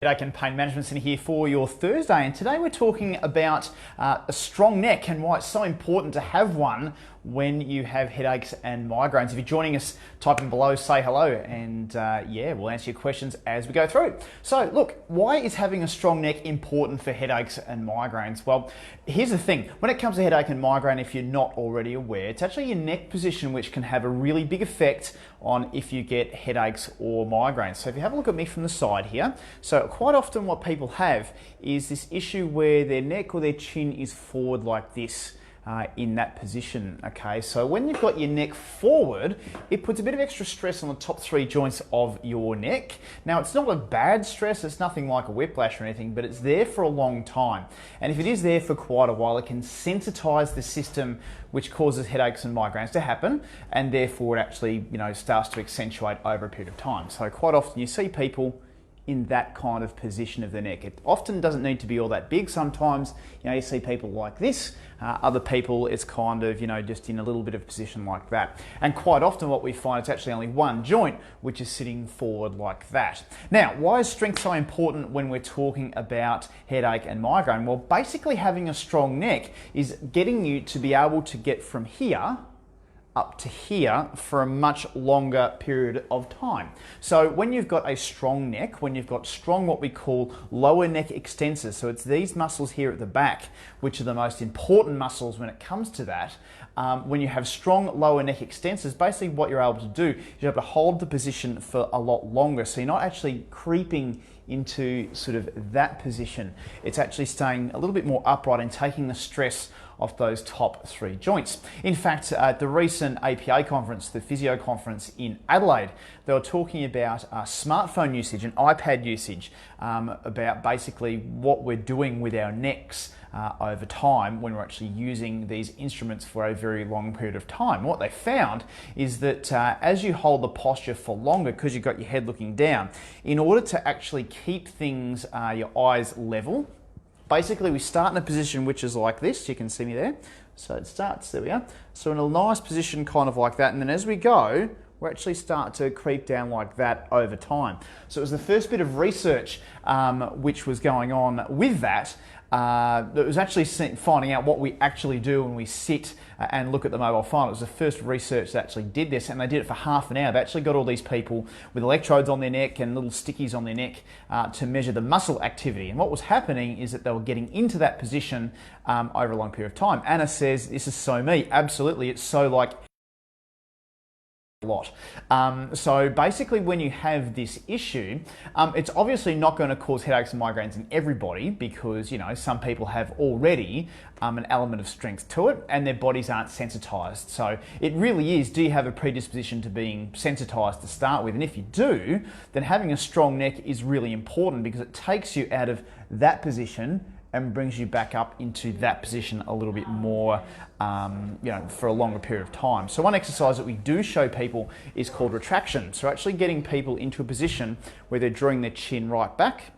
Headache and Pain Management Centre here for your Thursday, and today we're talking about a strong neck and why it's so important to have one when you have headaches and migraines. If you're joining us, type in below, say hello, and we'll answer your questions as we go through. So look, why is having a strong neck important for headaches and migraines? Well, here's the thing. When it comes to headache and migraine, if you're not already aware, it's actually your neck position which can have a really big effect on if you get headaches or migraines. So if you have a look at me from the side here, so quite often what people have is this issue where their neck or their chin is forward like this. In that position, okay? So when you've got your neck forward, it puts a bit of extra stress on the top three joints of your neck. Now, it's not a bad stress, it's nothing like a whiplash or anything, but it's there for a long time. And if it is there for quite a while, it can sensitize the system, which causes headaches and migraines to happen, and therefore it actually, starts to accentuate over a period of time. So quite often you see people in that kind of position of the neck. It often doesn't need to be all that big. Sometimes, you see people like this. Other people, it's kind of, just in a little bit of position like that. And quite often what we find, it's actually only one joint which is sitting forward like that. Now, why is strength so important when we're talking about headache and migraine? Well, basically having a strong neck is getting you to be able to get from here up to here for a much longer period of time. So when you've got a strong neck, when you've got strong what we call lower neck extensors, so it's these muscles here at the back, which are the most important muscles when it comes to that. When you have strong lower neck extensors, basically what you're able to do is you're able to hold the position for a lot longer. So you're not actually creeping into sort of that position. It's actually staying a little bit more upright and taking the stress off those top three joints. In fact, at the recent APA conference, the physio conference in Adelaide, they were talking about smartphone usage and iPad usage, about basically what we're doing with our necks over time when we're actually using these instruments for a very long period of time. What they found is that as you hold the posture for longer, because you've got your head looking down, in order to actually keep things, your eyes level, basically we start in a position which is like this. You can see me there. So it starts, there we are. So in a nice position kind of like that, and then as we go, we actually start to creep down like that over time. So it was the first bit of research which was going on with that. That was actually finding out what we actually do when we sit and look at the mobile phone. It was the first research that actually did this, and they did it for half an hour. They actually got all these people with electrodes on their neck and little stickies on their neck to measure the muscle activity. And what was happening is that they were getting into that position over a long period of time. Anna says, this is so me. Absolutely, it's so like lot. So basically when you have this issue, it's obviously not going to cause headaches and migraines in everybody because, some people have already an element of strength to it and their bodies aren't sensitized. So it really is, do you have a predisposition to being sensitized to start with? And if you do, then having a strong neck is really important because it takes you out of that position and brings you back up into that position a little bit more, for a longer period of time. So one exercise that we do show people is called retraction. So actually getting people into a position where they're drawing their chin right back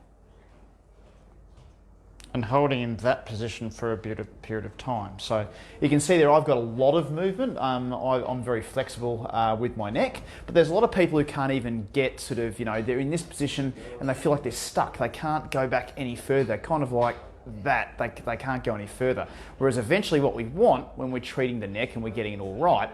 and holding in that position for a period of time. So you can see there I've got a lot of movement. I'm very flexible with my neck, but there's a lot of people who can't even get sort of, they're in this position and they feel like they're stuck. They can't go back any further, kind of like that. They can't go any further. Whereas eventually what we want when we're treating the neck and we're getting it all right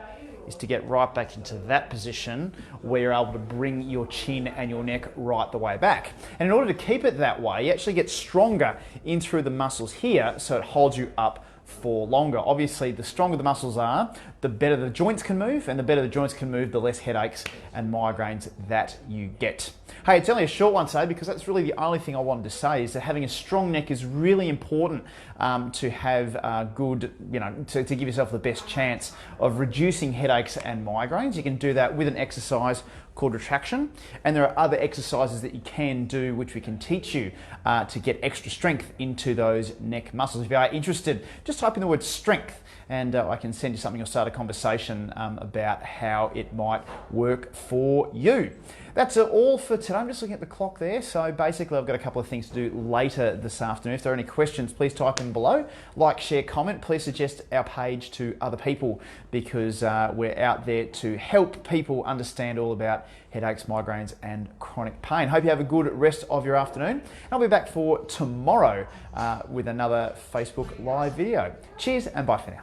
is to get right back into that position where you're able to bring your chin and your neck right the way back. And in order to keep it that way, you actually get stronger in through the muscles here so it holds you up for longer. Obviously, the stronger the muscles are, the better the joints can move, and the better the joints can move, the less headaches and migraines that you get. Hey, it's only a short one today because that's really the only thing I wanted to say is that having a strong neck is really important to have good, to give yourself the best chance of reducing headaches and migraines. You can do that with an exercise called retraction, and there are other exercises that you can do which we can teach you to get extra strength into those neck muscles. If you are interested, just type in the word strength and I can send you something or start a conversation about how it might work for you. That's all for today. I'm just looking at the clock there. So basically I've got a couple of things to do later this afternoon. If there are any questions, please type in below. Like, share, comment. Please suggest our page to other people because we're out there to help people understand all about headaches, migraines, and chronic pain. Hope you have a good rest of your afternoon. I'll be back for tomorrow with another Facebook Live video. Cheers and bye for now.